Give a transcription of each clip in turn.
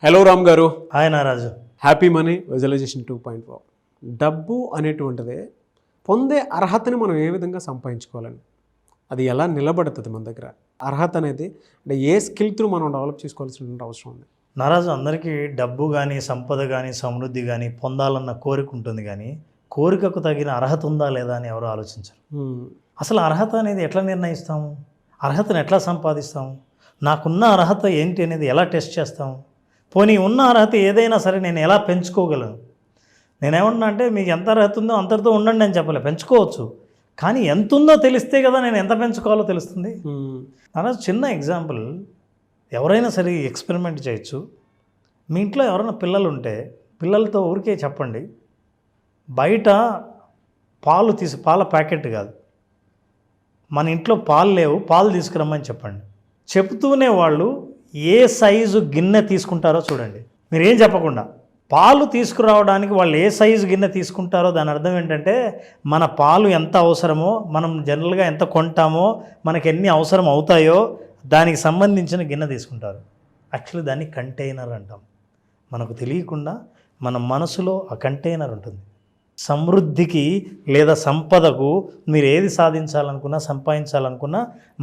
Hello Ram గారు. Hi Naraju. Happy money visualisation 2.4. డబ్బు అనేటువంటిది పొందే అర్హతని మనం ఏ విధంగా సంపాదించుకోవాలని, అది ఎలా నిలబడుతుంది మన దగ్గర, అర్హత అనేది అంటే ఏ స్కిల్ త్రూ మనం డెవలప్ చేసుకోవాల్సిన అవసరం ఉంది. నారాజు, అందరికీ డబ్బు కానీ సంపద కానీ సమృద్ధి కానీ పొందాలన్న కోరిక ఉంటుంది, కానీ కోరికకు తగిన అర్హత ఉందా లేదా అని ఎవరు ఆలోచించరు. అసలు అర్హత అనేది ఎట్లా నిర్ణయిస్తాము? అర్హతను ఎట్లా సంపాదిస్తాము? నాకున్న అర్హత ఏంటి అనేది ఎలా టెస్ట్ చేస్తాము? పోనీ ఉన్న అర్హత ఏదైనా సరే నేను ఎలా పెంచుకోగలను? నేనేమన్నా అంటే మీకు ఎంత అర్హత ఉందో అంతటితో ఉండండి అని చెప్పలే, పెంచుకోవచ్చు. కానీ ఎంత ఉందో తెలిస్తే కదా నేను ఎంత పెంచుకోవాలో తెలుస్తుంది. అలా చిన్న ఎగ్జాంపుల్, ఎవరైనా సరే ఎక్స్పెరిమెంట్ చేయొచ్చు. మీ ఇంట్లో ఎవరైనా పిల్లలు ఉంటే పిల్లలతో ఊరికే చెప్పండి, బయట పాల ప్యాకెట్ కాదు, మన ఇంట్లో పాలు లేవు, పాలు తీసుకురమ్మని చెప్పండి. చెప్తూనే వాళ్ళు ఏ సైజు గిన్నె తీసుకుంటారో చూడండి. మీరేం చెప్పకుండా పాలు తీసుకురావడానికి వాళ్ళు ఏ సైజు గిన్నె తీసుకుంటారో దాని అర్థం ఏంటంటే, మన పాలు ఎంత అవసరమో, మనం జనరల్గా ఎంత కొంటామో, మనకు ఎన్ని అవసరం అవుతాయో దానికి సంబంధించిన గిన్నె తీసుకుంటారు. యాక్చువల్లీ దాన్ని కంటైనర్ అంటాం. మనకు తెలియకుండా మన మనసులో ఆ కంటైనర్ ఉంటుంది. సమృద్ధికి లేదా సంపదకు మీరు ఏది సాధించాలనుకున్నా, సంపాదించాలనుకున్నా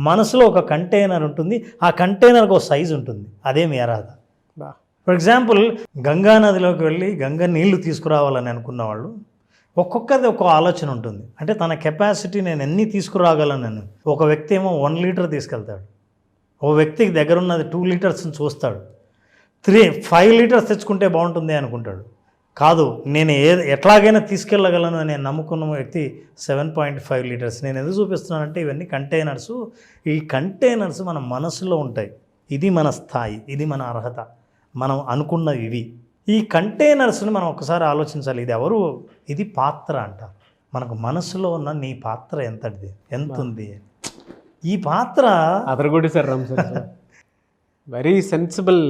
మనసులో ఒక కంటైనర్ ఉంటుంది. ఆ కంటైనర్కి ఒక సైజు ఉంటుంది. అదే మీ అర్హత. ఫర్ ఎగ్జాంపుల్, గంగా నదిలోకి వెళ్ళి గంగా నీళ్లు తీసుకురావాలని అనుకున్న వాళ్ళు ఒక్కొక్కది ఒక్కో ఆలోచన ఉంటుంది. అంటే తన కెపాసిటీ నేను ఎన్ని తీసుకురాగలను. ఒక వ్యక్తి ఏమో 1 లీటర్ తీసుకెళ్తాడు, ఓ వ్యక్తికి దగ్గర ఉన్నది 2 లీటర్స్ని చూస్తాడు, 5 లీటర్స్ తెచ్చుకుంటే బాగుంటుంది అనుకుంటాడు. కాదు, నేను ఎట్లాగైనా తీసుకెళ్ళగలను అని నమ్ముకున్న వ్యక్తి 7.5 లీటర్స్. నేను ఎందుకు చూపిస్తున్నానంటే ఇవన్నీ కంటైనర్స్. ఈ కంటైనర్స్ మన మనసులో ఉంటాయి. ఇది మన స్థాయి, ఇది మన అర్హత, మనం అనుకున్నవి ఇవి. ఈ కంటైనర్స్ని మనం ఒకసారి ఆలోచించాలి. ఇది ఎవరు? ఇది పాత్ర అంటారు. మనకు మనసులో ఉన్న నీ పాత్ర ఎంతది, ఎంత ఉంది? ఈ పాత్ర అదరగొట్టి sir Ram sir, very sensible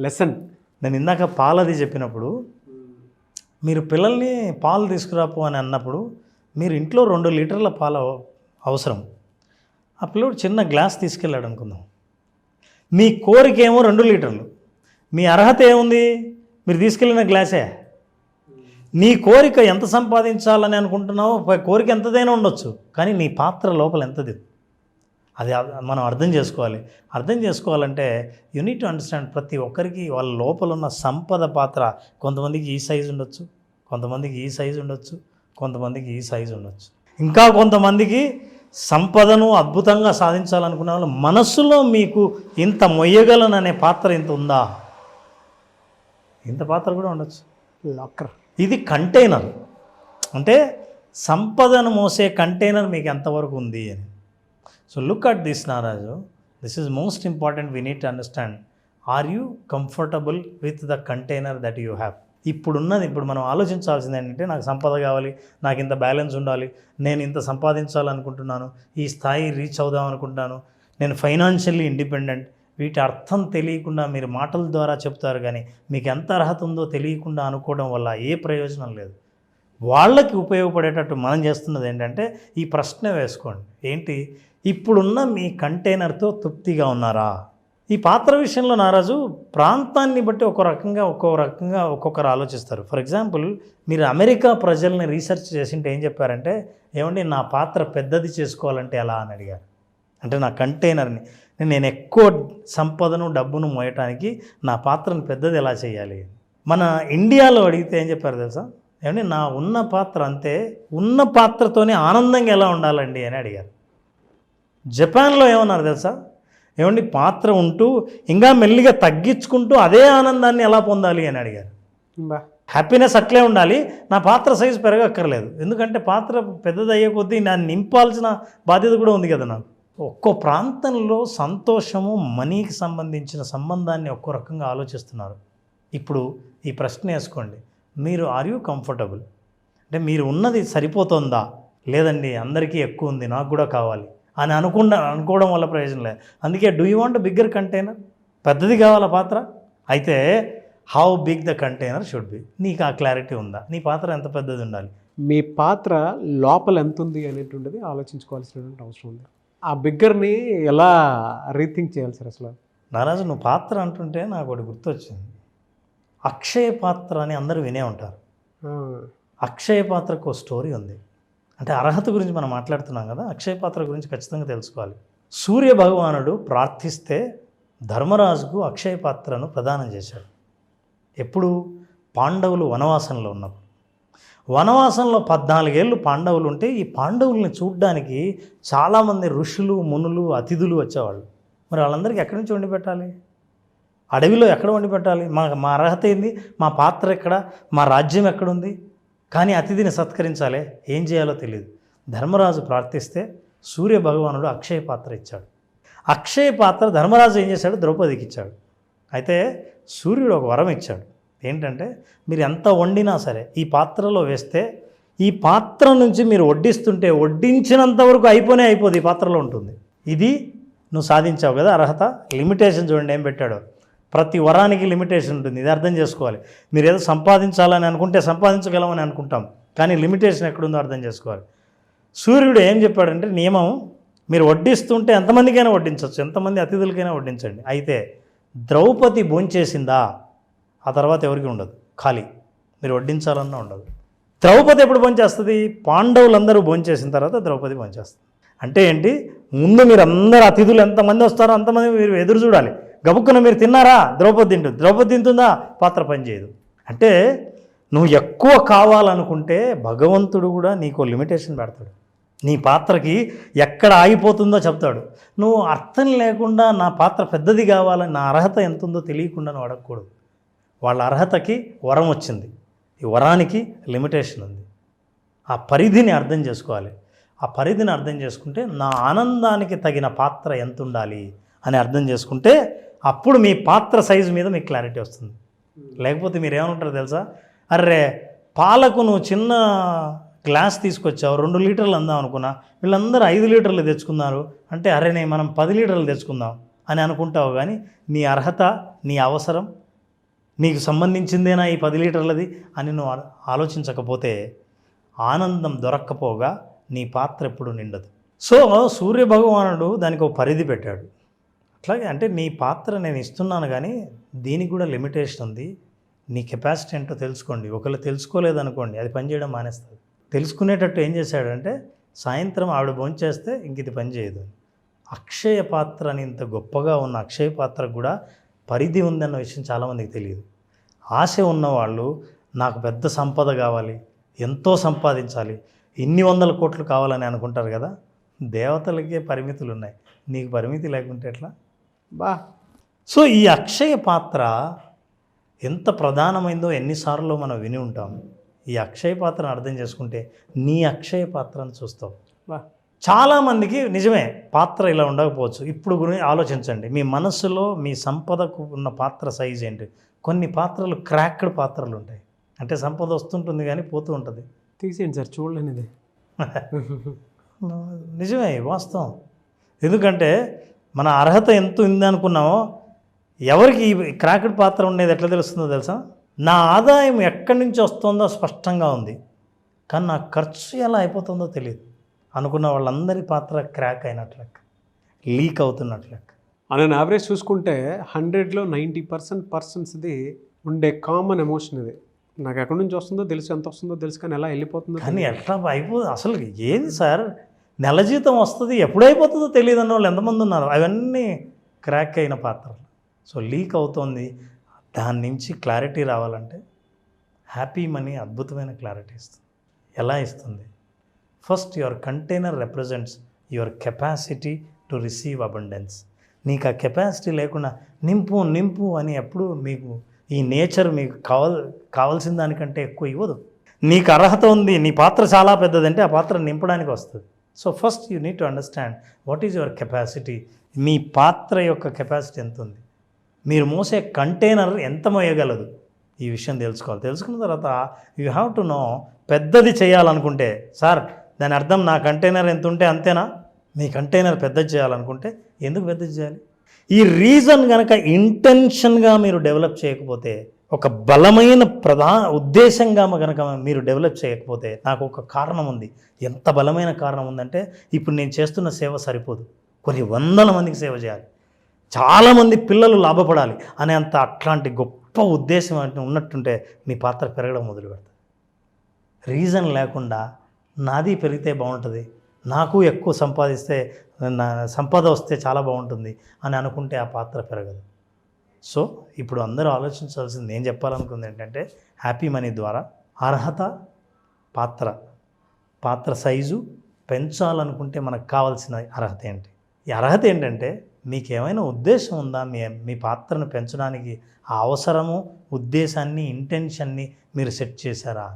lesson. నేను ఇందాక పాలది చెప్పినప్పుడు, మీరు పిల్లల్ని పాలు తీసుకురాపు అని అన్నప్పుడు, మీరు ఇంట్లో 2 లీటర్ల పాలు అవసరం. ఆ పిల్లడు చిన్న గ్లాస్ తీసుకెళ్ళాడు అనుకుందాం. మీ కోరిక ఏమో 2 లీటర్లు, మీ అర్హత ఏముంది? మీరు తీసుకెళ్ళిన గ్లాసే. నీ కోరిక ఎంత సంపాదించాలని అనుకుంటున్నావో, కోరిక ఎంతదైనా ఉండొచ్చు, కానీ నీ పాత్ర లోపల ఎంతది, అది మనం అర్థం చేసుకోవాలి. అర్థం చేసుకోవాలంటే యూ నీడ్ టు అండర్స్టాండ్, ప్రతి ఒక్కరికి వాళ్ళ లోపల ఉన్న సంపద పాత్ర. కొంతమందికి ఈ సైజు ఉండొచ్చు, కొంతమందికి ఈ సైజు ఉండొచ్చు, కొంతమందికి ఈ సైజు ఉండొచ్చు. ఇంకా కొంతమందికి సంపదను అద్భుతంగా సాధించాలనుకునే వాళ్ళు మనస్సులో మీకు ఇంత మొయ్యగలననే పాత్ర ఇంత ఉందా, ఇంత పాత్ర కూడా ఉండొచ్చు. లాకర్. ఇది కంటైనర్. అంటే సంపదను మోసే కంటైనర్ మీకు ఎంతవరకు ఉంది అని. So look at this, Naraju. This is most important. We need to understand. Are you comfortable with the container that you have? ఇప్పుడు మనం ఆలోచించాల్సింది ఏంటంటే, నాకు సంపద కావాలి, నాకు ఇంత బ్యాలెన్స్ ఉండాలి, నేను ఇంత సంపాదించాలనుకుంటున్నాను, ఈ స్థాయి రీచ్ అవుదాం అనుకుంటున్నాను, నేను ఫైనాన్షియల్లీ ఇండిపెండెంట్. వీటి అర్థం తెలియకుండా మీరు మాటల ద్వారా చెప్తారు, కానీ మీకు ఎంత అర్హత ఉందో తెలియకుండా అనుకోవడం వల్ల ఏ ప్రయోజనం లేదు. వాళ్ళకి ఉపయోగపడేటట్టు మనం చేస్తున్నది ఏంటంటే, ఈ ప్రశ్న వేసుకోండి. ఏంటి? ఇప్పుడున్న మీ కంటైనర్తో తృప్తిగా ఉన్నారా? ఈ పాత్ర విషయంలో నారాజు, ప్రాంతాన్ని బట్టి ఒక్కో రకంగా ఒక్కొక్కరు ఆలోచిస్తారు. ఫర్ ఎగ్జాంపుల్, మీరు అమెరికా ప్రజల్ని రీసెర్చ్ చేసింటే ఏం చెప్పారంటే, ఏమండి నా పాత్ర పెద్దది చేసుకోవాలంటే ఎలా అని అడిగారు. అంటే నా కంటైనర్ని, నేను ఎక్కువ సంపదను డబ్బును మోయటానికి నా పాత్రను పెద్దది ఎలా చేయాలి. మన ఇండియాలో అడిగితే ఏం చెప్పారు తెలుసా? ఏమండి నా ఉన్న పాత్ర అంతే, ఉన్న పాత్రతోనే ఆనందంగా ఎలా ఉండాలండి అని అడిగారు. జపాన్లో ఏమన్నారు తెలుసా? ఏమండి పాత్ర ఉంటూ ఇంకా మెల్లిగా తగ్గించుకుంటూ అదే ఆనందాన్ని ఎలా పొందాలి అని అడిగారు. హ్యాపీనెస్ అట్లే ఉండాలి, నా పాత్ర సైజు పెరగక్కర్లేదు. ఎందుకంటే పాత్ర పెద్దది అయ్యే కొద్దీ నన్ను నింపాల్సిన బాధ్యత కూడా ఉంది కదా నాకు. ఒక్కో ప్రాంతంలో సంతోషము, మనీకి సంబంధించిన సంబంధాన్ని ఒక్కో రకంగా ఆలోచిస్తున్నారు. ఇప్పుడు ఈ ప్రశ్న వేసుకోండి, మీరు ఆర్ యూ కంఫర్టబుల్? అంటే మీరు ఉన్నది సరిపోతుందా? లేదండి అందరికీ ఎక్కువ ఉంది, నాకు కూడా కావాలి అని అనుకోవడం వల్ల ప్రయోజనం లేదు. అందుకే do you want bigger container? పెద్దది కావాలా పాత్ర? అయితే how big the container should be. నీకు ఆ క్లారిటీ ఉందా? నీ పాత్ర ఎంత పెద్దది ఉండాలి? మీ పాత్ర లోపల ఎంత ఉంది అనేటువంటిది ఆలోచించుకోవాల్సినటువంటి అవసరం ఉంది. ఆ బిగ్గర్ని ఎలా రీథింక్ చేయాలి సార్? అసలు నారాజు నువ్వు పాత్ర అంటుంటే నాకు ఒకటి గుర్తొచ్చింది. అక్షయ పాత్ర అని అందరూ వినే ఉంటారు. అక్షయ పాత్రకు ఒక స్టోరీ ఉంది. అంటే అర్హత గురించి మనం మాట్లాడుతున్నాం కదా, అక్షయ పాత్ర గురించి ఖచ్చితంగా తెలుసుకోవాలి. సూర్య భగవానుడు ప్రార్థిస్తే ధర్మరాజుకు అక్షయ పాత్రను ప్రదానం చేశాడు. ఎప్పుడు? పాండవులు వనవాసంలో ఉన్నప్పుడు. వనవాసంలో 14 ఏళ్ళు పాండవులు ఉంటే ఈ పాండవుల్ని చూడ్డానికి చాలామంది ఋషులు, మునులు, అతిథులు వచ్చేవాళ్ళు. మరి వాళ్ళందరికీ ఎక్కడి నుంచి వండి పెట్టాలి? అడవిలో ఎక్కడ వండి పెట్టాలి? మా అర్హత ఏంది? మా పాత్ర ఎక్కడ? మా రాజ్యం ఎక్కడుంది? కానీ అతిథిని సత్కరించాలి, ఏం చేయాలో తెలియదు. ధర్మరాజు ప్రార్థిస్తే సూర్య భగవానుడు అక్షయ పాత్ర ఇచ్చాడు. అక్షయ పాత్ర ధర్మరాజు ఏం చేశాడు? ద్రౌపదికి ఇచ్చాడు. అయితే సూర్యుడు ఒక వరం ఇచ్చాడు. ఏంటంటే మీరు ఎంత వండినా సరే ఈ పాత్రలో వేస్తే ఈ పాత్ర నుంచి మీరు వడ్డిస్తుంటే వడ్డించినంత వరకు అయిపోదు, ఈ పాత్రలో ఉంటుంది. ఇది నువ్వు సాధించావు కదా అర్హత. లిమిటేషన్ చూడండి ఏం పెట్టాడో. ప్రతి వరానికి లిమిటేషన్ ఉంటుంది, ఇది అర్థం చేసుకోవాలి. మీరు ఏదో సంపాదించాలని అనుకుంటే సంపాదించగలమని అనుకుంటాం, కానీ లిమిటేషన్ ఎక్కడుందో అర్థం చేసుకోవాలి. సూర్యుడు ఏం చెప్పాడంటే నియమం, మీరు వడ్డిస్తుంటే ఎంతమందికైనా వడ్డించవచ్చు, ఎంతమంది అతిథులకైనా వడ్డించండి. అయితే ద్రౌపది భోంచేసిందా ఆ తర్వాత ఎవరికి ఉండదు, ఖాళీ. మీరు వడ్డించాలన్నా ఉండదు. ద్రౌపది ఎప్పుడు భోంచేస్తుంది? పాండవులందరూ భోంచేసిన తర్వాత ద్రౌపది భోంచేస్తుంది. అంటే ఏంటి? ముందు మీరు అందరు అతిథులు ఎంతమంది వస్తారో అంతమంది మీరు ఎదురు చూడాలి. గబుక్కున మీరు తిన్నారా? ద్రౌపది తింటుంది. ద్రౌపది తింటుందా? పాత్ర పనిచేయదు. అంటే నువ్వు ఎక్కువ కావాలనుకుంటే భగవంతుడు కూడా నీకు లిమిటేషన్ పెడతాడు. నీ పాత్రకి ఎక్కడ ఆగిపోతుందో చెప్తాడు. నువ్వు అర్థం లేకుండా నా పాత్ర పెద్దది కావాలని, నా అర్హత ఎంత ఉందో తెలియకుండా నువ్వు అడగకూడదు. వాళ్ళ అర్హతకి వరం వచ్చింది, ఈ వరానికి లిమిటేషన్ ఉంది. ఆ పరిధిని అర్థం చేసుకోవాలి. ఆ పరిధిని అర్థం చేసుకుంటే నా ఆనందానికి తగిన పాత్ర ఎంత ఉండాలి అని అర్థం చేసుకుంటే అప్పుడు మీ పాత్ర సైజు మీద మీకు క్లారిటీ వస్తుంది. లేకపోతే మీరు ఏమనుంటారో తెలుసా? అర్రే పాలకు నువ్వు చిన్న గ్లాస్ తీసుకొచ్చావు, 2 లీటర్లు అందాం అనుకున్నా, వీళ్ళందరూ 5 లీటర్లు తెచ్చుకున్నారు అంటే అరే మనం 10 లీటర్లు తెచ్చుకుందాం అని అనుకుంటావు. కానీ నీ అర్హత, నీ అవసరం, నీకు సంబంధించిందేనా ఈ 10 లీటర్లది అని నువ్వు ఆలోచించకపోతే ఆనందం దొరక్కపోగా నీ పాత్ర ఎప్పుడు నిండదు. సో సూర్య భగవానుడు దానికి ఒక పరిధి పెట్టాడు. అట్లాగే అంటే నీ పాత్ర నేను ఇస్తున్నాను, కానీ దీనికి కూడా లిమిటేషన్ ఉంది. నీ కెపాసిటీ ఏంటో తెలుసుకోండి. ఒకవేళ తెలుసుకోలేదనుకోండి, అది పనిచేయడం మానేస్తుంది. తెలుసుకునేటట్టు ఏం చేశాడంటే సాయంత్రం ఆవిడ భోంచేస్తే ఇంక ఇది పనిచేయదు. అక్షయ పాత్ర అని ఇంత గొప్పగా ఉన్న అక్షయ పాత్రకు కూడా పరిధి ఉందన్న విషయం చాలామందికి తెలియదు. ఆశ ఉన్నవాళ్ళు నాకు పెద్ద సంపద కావాలి, ఎంతో సంపాదించాలి, ఇన్ని 100 కోట్లు కావాలని అనుకుంటారు కదా. దేవతలకే పరిమితులు ఉన్నాయి, నీకు పరిమితి లేకుంటే ఎట్లా బా. సో ఈ అక్షయ పాత్ర ఎంత ప్రధానమైందో ఎన్నిసార్లు మనం విని ఉంటాం. ఈ అక్షయ పాత్రను అర్థం చేసుకుంటే నీ అక్షయ పాత్రను చూస్తావు. బా చాలామందికి నిజమే పాత్ర ఇలా ఉండకపోవచ్చు. ఇప్పుడు గురించి ఆలోచించండి, మీ మనస్సులో మీ సంపదకు ఉన్న పాత్ర సైజ్ ఏంటి? కొన్ని పాత్రలు క్రాక్డ్ పాత్రలు ఉంటాయి, అంటే సంపద వస్తుంటుంది కానీ పోతూ ఉంటుంది. తీసేయండి సార్, చూడలేనిది. నిజమే, వాస్తవం. ఎందుకంటే మన అర్హత ఎంత ఉంది అనుకున్నామో ఎవరికి ఈ క్రాక్డ్ పాత్ర ఉండేది ఎట్లా తెలుస్తుందో తెలుసా? నా ఆదాయం ఎక్కడి నుంచి వస్తుందో స్పష్టంగా ఉంది, కానీ నా ఖర్చు ఎలా అయిపోతుందో తెలియదు అనుకున్న వాళ్ళందరి పాత్ర క్రాక్ అయినట్లు, లీక్ అవుతున్నట్లు. అని యావరేజ్ చూసుకుంటే 100లో 90% పర్సన్స్ది ఉండే కామన్ ఎమోషన్ ఇది. నాకు ఎక్కడి నుంచి వస్తుందో తెలుసు, ఎంత వస్తుందో తెలుసు, కానీ ఎలా వెళ్ళిపోతుందో. కానీ ఎట్లా అయిపోతుంది అసలు? ఏంది సార్, నెల జీతం వస్తుంది, ఎప్పుడైపోతుందో తెలియదు అన్న వాళ్ళు ఎంతమంది ఉన్నారు? అవన్నీ క్రాక్ అయిన పాత్రలు. సో లీక్ అవుతుంది. దాని నుంచి క్లారిటీ రావాలంటే హ్యాపీ మనీ అద్భుతమైన క్లారిటీ ఇస్తుంది. ఎలా ఇస్తుంది? First your container represents your capacity to receive abundance. నీకు ఆ కెపాసిటీ లేకుండా నింపు నింపు అని ఎప్పుడు మీకు ఈ నేచర్ మీకు కావాల్సిన దానికంటే ఎక్కువ ఇవ్వదు. నీకు అర్హత ఉంది, నీ పాత్ర చాలా పెద్దదంటే ఆ పాత్ర నింపడానికి వస్తుంది. So first you need to understand what is your capacity. మీ పాత్ర యొక్క కెపాసిటీ ఎంత ఉంది, మీరు మోసే కంటైనర్ ఎంత మోయగలదు, ఈ విషయం తెలుసుకోవాలి. తెలుసుకున్న తర్వాత యూ హ్యావ్ టు నో. పెద్దది చేయాలనుకుంటే సార్ దాని అర్థం నా కంటైనర్ ఎంత ఉంటే అంతేనా? మీ కంటైనర్ పెద్దది చేయాలనుకుంటే ఎందుకు పెద్దది చేయాలి? ఈ రీజన్ కనుక ఇంటెన్షన్గా మీరు డెవలప్ చేయకపోతే, ఒక బలమైన ప్రధాన ఉద్దేశంగా కనుక మీరు డెవలప్ చేయకపోతే, నాకు ఒక కారణం ఉంది. ఎంత బలమైన కారణం ఉందంటే ఇప్పుడు నేను చేస్తున్న సేవ సరిపోదు, కొన్ని 100 మందికి సేవ చేయాలి, చాలామంది పిల్లలు లాభపడాలి అనే అట్లాంటి గొప్ప ఉద్దేశం ఉన్నట్టుంటే మీ పాత్ర పెరగడం మొదలు పెడతారు. రీజన్ లేకుండా నాది పెరిగితే బాగుంటుంది, నాకు ఎక్కువ సంపాదిస్తే సంపద వస్తే చాలా బాగుంటుంది అని అనుకుంటే ఆ పాత్ర పెరగదు. సో ఇప్పుడు అందరూ ఆలోచించాల్సింది, నేను చెప్పాలనుకుంది ఏంటంటే హ్యాపీ మనీ ద్వారా అర్హత, పాత్ర సైజు పెంచాలనుకుంటే మనకు కావాల్సిన అర్హత ఏంటి? ఈ అర్హత ఏంటంటే మీకు ఏమైనా ఉద్దేశం ఉందా మీ పాత్రను పెంచడానికి? ఆ అవసరము, ఉద్దేశాన్ని, ఇంటెన్షన్ని మీరు సెట్ చేశారా?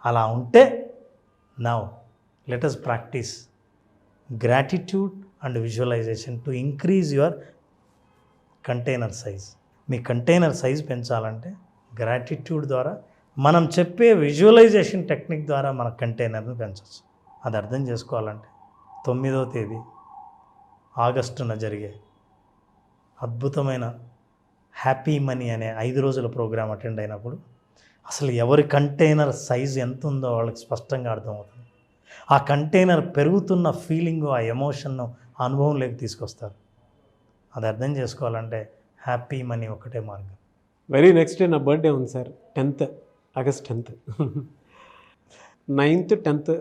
అలా ఉంటే now let us practice gratitude and visualisation to increase your container size. మీ కంటైనర్ సైజ్ పెంచాలంటే గ్రాటిట్యూడ్ ద్వారా, మనం చెప్పే విజువలైజేషన్ టెక్నిక్ ద్వారా మన కంటైనర్ను పెంచవచ్చు. అది అర్థం చేసుకోవాలంటే 9వ తేదీ ఆగస్టున జరిగే అద్భుతమైన హ్యాపీ మనీ అనే 5 రోజుల ప్రోగ్రాం అటెండ్ అయినప్పుడు అసలు ఎవరి కంటైనర్ సైజు ఎంత ఉందో వాళ్ళకి స్పష్టంగా అర్థమవుతుంది. ఆ కంటైనర్ పెరుగుతున్న ఫీలింగు, ఆ ఎమోషన్ను అనుభవంలోకి తీసుకొస్తారు. అది అర్థం చేసుకోవాలంటే హ్యాపీ మనీ ఒకటే మార్గం. వెరీ నెక్స్ట్ డే నా బర్త్డే ఉంది sir, 10th August 10th. 9th 10th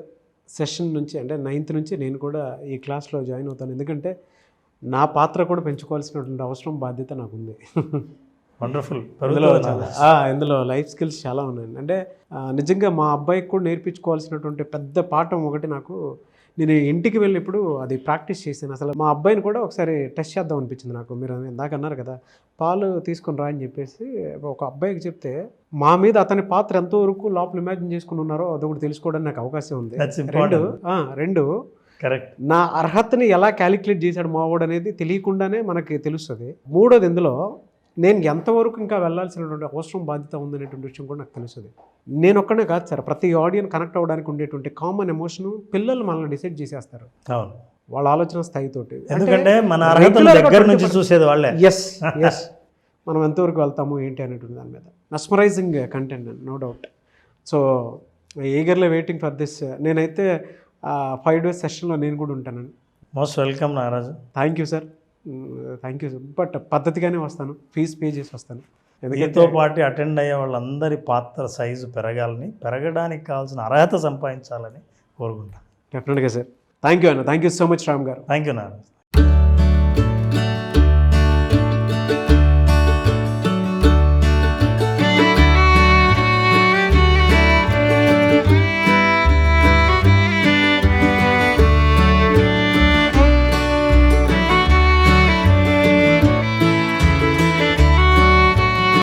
session నుంచి, అంటే 9th నుంచి నేను కూడా ఈ క్లాస్లో జాయిన్ అవుతాను. ఎందుకంటే నా పాత్ర కూడా పెంచుకోవాల్సినటువంటి అవసరం, బాధ్యత నాకుంది. వండర్ఫుల్. ఇందులో లైఫ్ స్కిల్స్ చాలా ఉన్నాయండి. అంటే నిజంగా మా అబ్బాయికి కూడా నేర్పించుకోవాల్సినటువంటి పెద్ద పాఠం ఒకటి నాకు, నేను ఇంటికి వెళ్ళినప్పుడు అది ప్రాక్టీస్ చేశాను. అసలు మా అబ్బాయిని కూడా ఒకసారి టెస్ట్ చేద్దాం అనిపించింది నాకు. మీరు ఇందాక అన్నారు కదా పాలు తీసుకొని రా అని చెప్పేసి ఒక అబ్బాయికి చెప్తే, మా మీద అతని పాత్ర ఎంతవరకు లోపల ఇమాజిన్ చేసుకుని ఉన్నారో అదొకటి తెలుసుకోవడానికి నాకు అవకాశం ఉంది. రెండు కరెక్ట్, నా అర్హతని ఎలా క్యాలిక్యులేట్ చేశాడు మావాడు అనేది తెలియకుండానే మనకి తెలుస్తుంది. మూడోది, ఇందులో నేను ఎంతవరకు ఇంకా వెళ్ళాల్సినటువంటి అవసరం, బాధ్యత ఉందనేటువంటి విషయం కూడా నాకు తెలుస్తుంది. నేను ఒక్కనే కాదు సార్, ప్రతి ఆడియన్ కనెక్ట్ అవ్వడానికి ఉండేటువంటి కామన్ ఎమోషన్ పిల్లలు మనల్ని డిసైడ్ చేసేస్తారు. అవును, వాళ్ళ ఆలోచన స్థాయితోటి. ఎందుకంటే మన అర్హతల దగ్గర నుంచి చూసేది వాళ్ళే. ఎస్ మనం ఎంతవరకు వెళ్తాము ఏంటి అనేటువంటి దాని మీద mesmerising content, no doubt. So eagerly waiting for this. నేనైతే 5 days సెషన్లో నేను కూడా ఉంటానండి. Most welcome Nagaraju. Thank you sir, thank you sir. But పద్ధతిగానే వస్తాను, ఫీజు పే చేసి వస్తాను. దీంతో పాటు అటెండ్ అయ్యే వాళ్ళందరి పాత్ర సైజు పెరగడానికి కావాల్సిన అర్హత సంపాదించాలని కోరుకుంటాను. డెఫినెట్గా సార్. థ్యాంక్ యూ అన్న, thank you so much Ram గారు. Thank you Nagaraju.